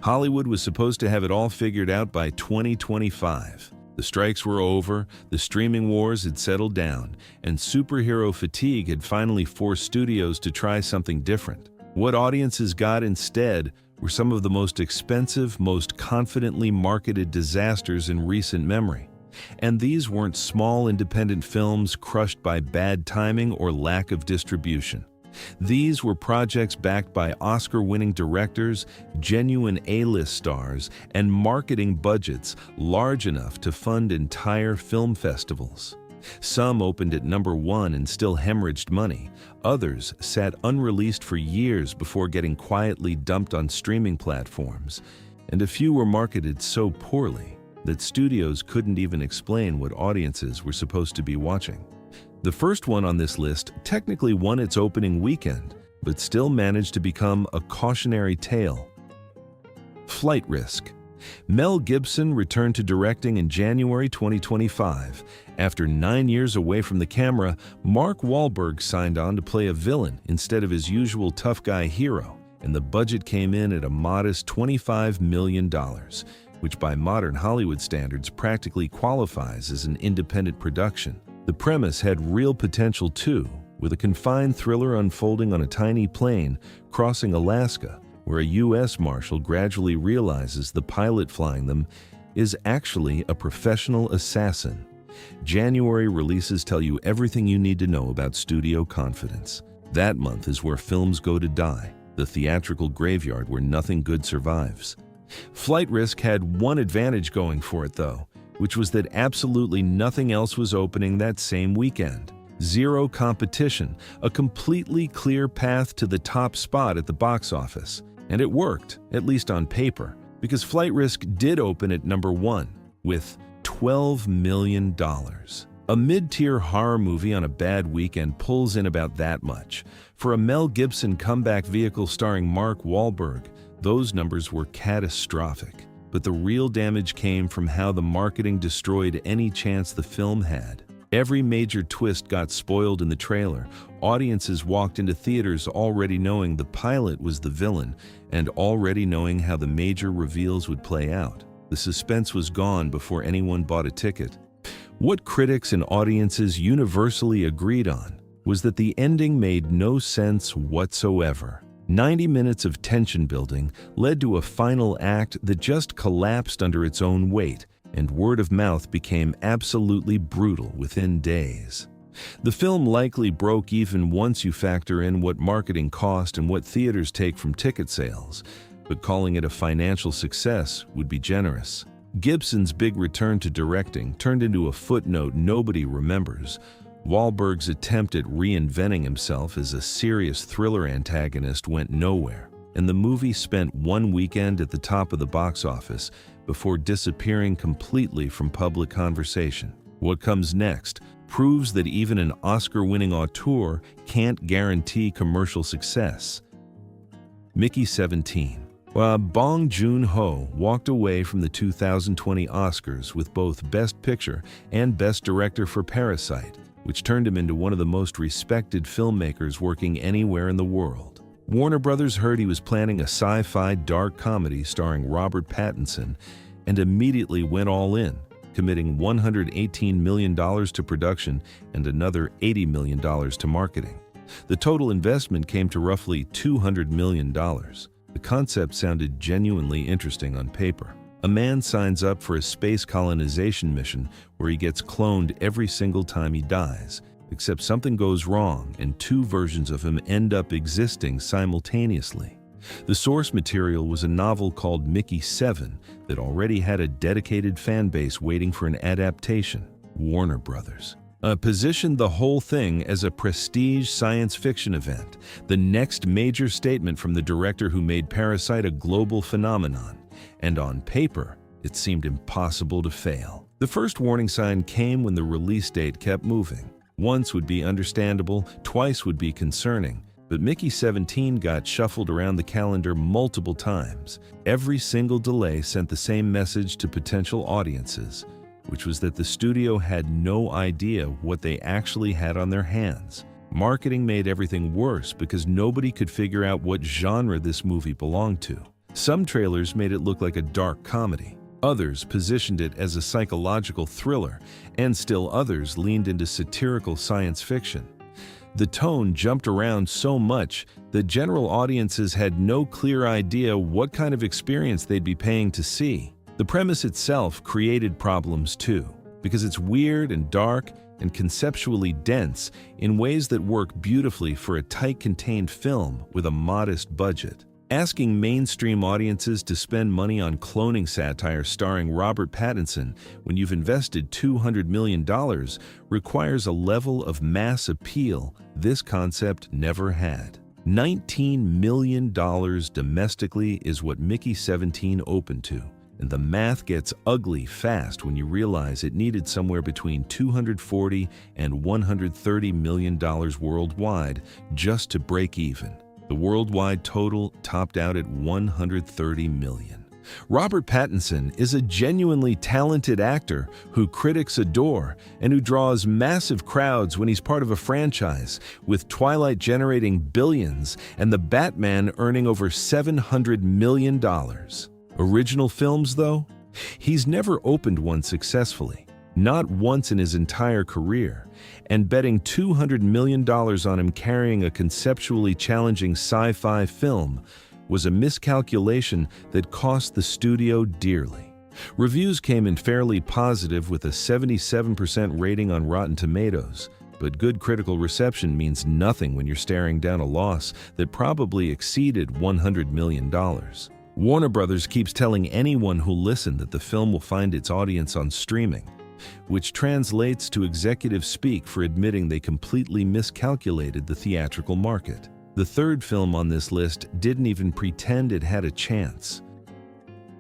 Hollywood was supposed to have it all figured out by 2025. The strikes were over, the streaming wars had settled down, and superhero fatigue had finally forced studios to try something different. What audiences got instead were some of the most expensive, most confidently marketed disasters in recent memory. And these weren't small independent films crushed by bad timing or lack of distribution. These were projects backed by Oscar-winning directors, genuine A-list stars, and marketing budgets large enough to fund entire film festivals. Some opened at #1 and still hemorrhaged money. Others sat unreleased for years before getting quietly dumped on streaming platforms. And a few were marketed so poorly that studios couldn't even explain what audiences were supposed to be watching. The first one on this list technically won its opening weekend, but still managed to become a cautionary tale. Flight Risk. Mel Gibson returned to directing in January 2025. After 9 years away from the camera, Mark Wahlberg signed on to play a villain instead of his usual tough guy hero, and the budget came in at a modest $25 million, which by modern Hollywood standards practically qualifies as an independent production. The premise had real potential too, with a confined thriller unfolding on a tiny plane crossing Alaska, where a U.S. Marshal gradually realizes the pilot flying them is actually a professional assassin. January releases tell you everything you need to know about studio confidence. That month is where films go to die, the theatrical graveyard where nothing good survives. Flight Risk had one advantage going for it though, which was that absolutely nothing else was opening that same weekend. Zero competition, a completely clear path to the top spot at the box office. And it worked, at least on paper, because Flight Risk did open at #1 with $12 million. A mid-tier horror movie on a bad weekend pulls in about that much. For a Mel Gibson comeback vehicle starring Mark Wahlberg, those numbers were catastrophic. But the real damage came from how the marketing destroyed any chance the film had. Every major twist got spoiled in the trailer. Audiences walked into theaters already knowing the pilot was the villain and already knowing how the major reveals would play out. The suspense was gone before anyone bought a ticket. What critics and audiences universally agreed on was that the ending made no sense whatsoever. 90 minutes of tension building led to a final act that just collapsed under its own weight, and word of mouth became absolutely brutal within days. The film likely broke even once you factor in what marketing cost and what theaters take from ticket sales, but calling it a financial success would be generous. Gibson's big return to directing turned into a footnote nobody remembers. Wahlberg's attempt at reinventing himself as a serious thriller antagonist went nowhere, and the movie spent one weekend at the top of the box office before disappearing completely from public conversation. What comes next proves that even an Oscar-winning auteur can't guarantee commercial success. Mickey 17. Bong Joon-ho walked away from the 2020 Oscars with both Best Picture and Best Director for Parasite, which turned him into one of the most respected filmmakers working anywhere in the world. Warner Brothers heard he was planning a sci-fi dark comedy starring Robert Pattinson and immediately went all in, committing $118 million to production and another $80 million to marketing. The total investment came to roughly $200 million. The concept sounded genuinely interesting on paper. A man signs up for a space colonization mission where he gets cloned every single time he dies, except something goes wrong and two versions of him end up existing simultaneously. The source material was a novel called Mickey 7 that already had a dedicated fan base waiting for an adaptation. Warner Brothers positioned the whole thing as a prestige science fiction event, the next major statement from the director who made Parasite a global phenomenon. And on paper, it seemed impossible to fail. The first warning sign came when the release date kept moving. Once would be understandable, twice would be concerning, but Mickey 17 got shuffled around the calendar multiple times. Every single delay sent the same message to potential audiences, which was that the studio had no idea what they actually had on their hands. Marketing made everything worse because nobody could figure out what genre this movie belonged to. Some trailers made it look like a dark comedy. Others positioned it as a psychological thriller, and still others leaned into satirical science fiction. The tone jumped around so much that general audiences had no clear idea what kind of experience they'd be paying to see. The premise itself created problems too, because it's weird and dark and conceptually dense in ways that work beautifully for a tight contained film with a modest budget. Asking mainstream audiences to spend money on cloning satire starring Robert Pattinson when you've invested $200 million requires a level of mass appeal this concept never had. $19 million domestically is what Mickey 17 opened to, and the math gets ugly fast when you realize it needed somewhere between $240 and $130 million worldwide just to break even. The worldwide total topped out at $130 million. Robert Pattinson is a genuinely talented actor who critics adore and who draws massive crowds when he's part of a franchise, with Twilight generating billions and The Batman earning over $700 million. Original films, though? He's never opened one successfully. Not once in his entire career, and betting $200 million on him carrying a conceptually challenging sci-fi film was a miscalculation that cost the studio dearly. Reviews came in fairly positive with a 77% rating on Rotten Tomatoes, but good critical reception means nothing when you're staring down a loss that probably exceeded $100 million. Warner Brothers keeps telling anyone who'll listen that the film will find its audience on streaming, which translates to executive speak for admitting they completely miscalculated the theatrical market. The third film on this list didn't even pretend it had a chance.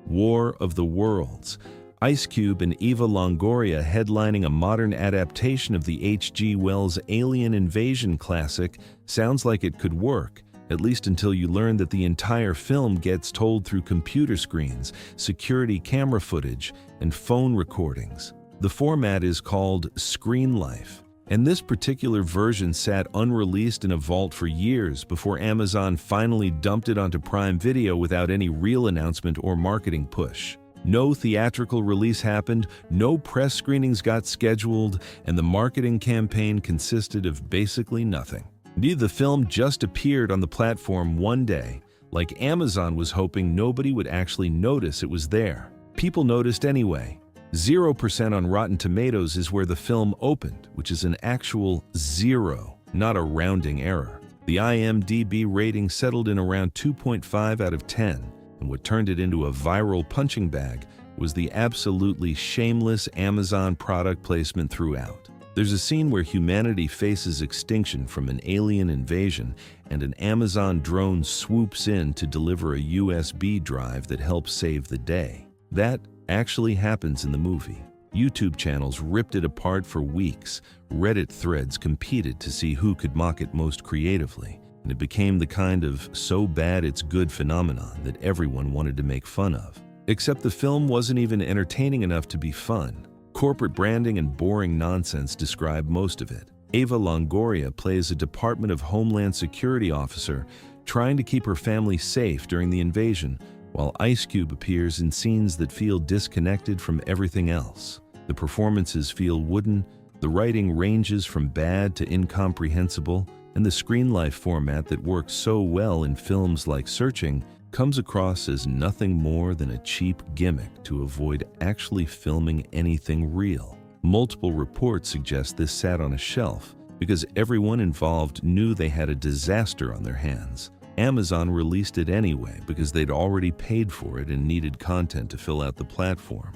War of the Worlds. Ice Cube and Eva Longoria headlining a modern adaptation of the H.G. Wells' Alien Invasion classic sounds like it could work, at least until you learn that the entire film gets told through computer screens, security camera footage, and phone recordings. The format is called Screen Life, and this particular version sat unreleased in a vault for years before Amazon finally dumped it onto Prime Video without any real announcement or marketing push. No theatrical release happened, no press screenings got scheduled, and the marketing campaign consisted of basically nothing. The film just appeared on the platform one day, like Amazon was hoping nobody would actually notice it was there. People noticed anyway. 0% on Rotten Tomatoes is where the film opened, which is an actual 0, not a rounding error. The IMDb rating settled in around 2.5 out of 10, and what turned it into a viral punching bag was the absolutely shameless Amazon product placement throughout. There's a scene where humanity faces extinction from an alien invasion, and an Amazon drone swoops in to deliver a USB drive that helps save the day. That actually happens in the movie. YouTube channels ripped it apart for weeks. Reddit threads competed to see who could mock it most creatively, and it became the kind of so bad it's good phenomenon that everyone wanted to make fun of. Except the film wasn't even entertaining enough to be fun. Corporate branding and boring nonsense describe most of it. Eva Longoria plays a Department of Homeland Security officer trying to keep her family safe during the invasion, while Ice Cube appears in scenes that feel disconnected from everything else. The performances feel wooden, the writing ranges from bad to incomprehensible, and the screen life format that works so well in films like Searching comes across as nothing more than a cheap gimmick to avoid actually filming anything real. Multiple reports suggest this sat on a shelf because everyone involved knew they had a disaster on their hands. Amazon released it anyway because they'd already paid for it and needed content to fill out the platform.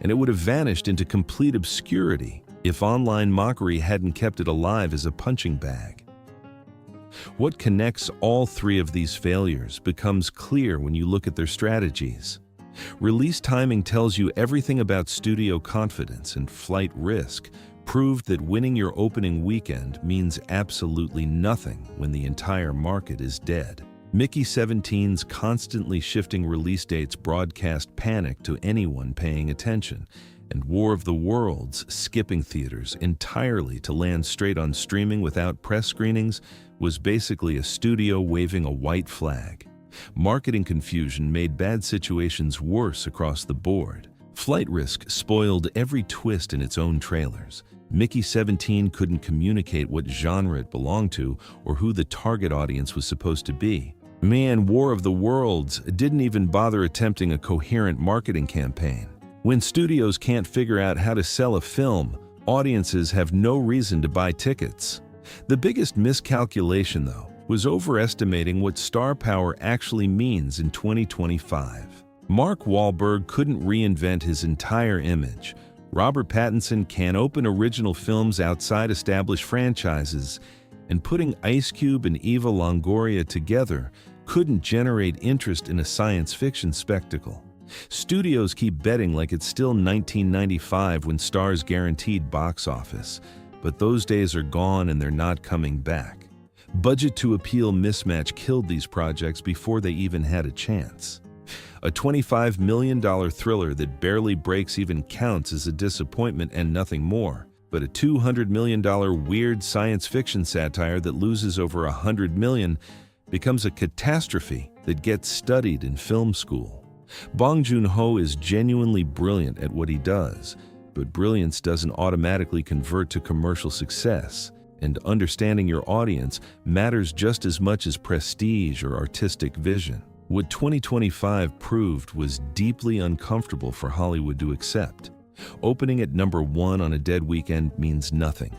And it would have vanished into complete obscurity if online mockery hadn't kept it alive as a punching bag. What connects all three of these failures becomes clear when you look at their strategies. Release timing tells you everything about studio confidence, and flight risk proved that winning your opening weekend means absolutely nothing when the entire market is dead. Mickey 17's constantly shifting release dates broadcast panic to anyone paying attention, and War of the Worlds skipping theaters entirely to land straight on streaming without press screenings was basically a studio waving a white flag. Marketing confusion made bad situations worse across the board. Flight risk spoiled every twist in its own trailers. Mickey 17 couldn't communicate what genre it belonged to or who the target audience was supposed to be. Man, War of the Worlds didn't even bother attempting a coherent marketing campaign. When studios can't figure out how to sell a film, audiences have no reason to buy tickets. The biggest miscalculation, though, was overestimating what star power actually means in 2025. Mark Wahlberg couldn't reinvent his entire image. Robert Pattinson can't open original films outside established franchises, and putting Ice Cube and Eva Longoria together couldn't generate interest in a science fiction spectacle. Studios keep betting like it's still 1995 when stars guaranteed box office, but those days are gone and they're not coming back. Budget to appeal mismatch killed these projects before they even had a chance. A $25 million thriller that barely breaks even counts as a disappointment and nothing more, but a $200 million weird science fiction satire that loses over $100 million becomes a catastrophe that gets studied in film school. Bong Joon-ho is genuinely brilliant at what he does, but brilliance doesn't automatically convert to commercial success, and understanding your audience matters just as much as prestige or artistic vision. What 2025 proved was deeply uncomfortable for Hollywood to accept. Opening at #1 on a dead weekend means nothing.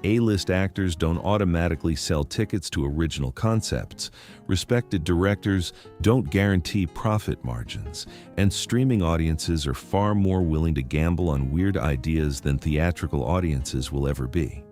A-list actors don't automatically sell tickets to original concepts. Respected directors don't guarantee profit margins. And streaming audiences are far more willing to gamble on weird ideas than theatrical audiences will ever be.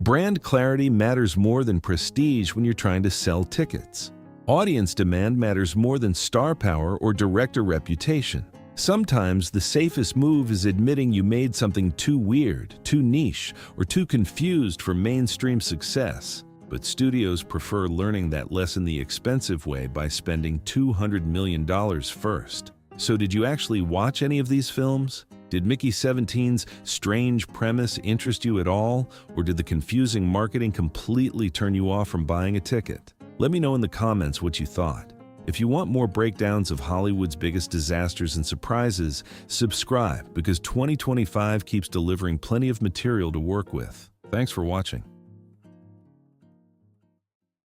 Brand clarity matters more than prestige when you're trying to sell tickets. Audience demand matters more than star power or director reputation. Sometimes the safest move is admitting you made something too weird, too niche, or too confused for mainstream success. But studios prefer learning that lesson the expensive way by spending $200 million first. So did you actually watch any of these films? Did Mickey 17's strange premise interest you at all, or did the confusing marketing completely turn you off from buying a ticket? Let me know in the comments what you thought. If you want more breakdowns of Hollywood's biggest disasters and surprises, subscribe because 2025 keeps delivering plenty of material to work with. Thanks for watching.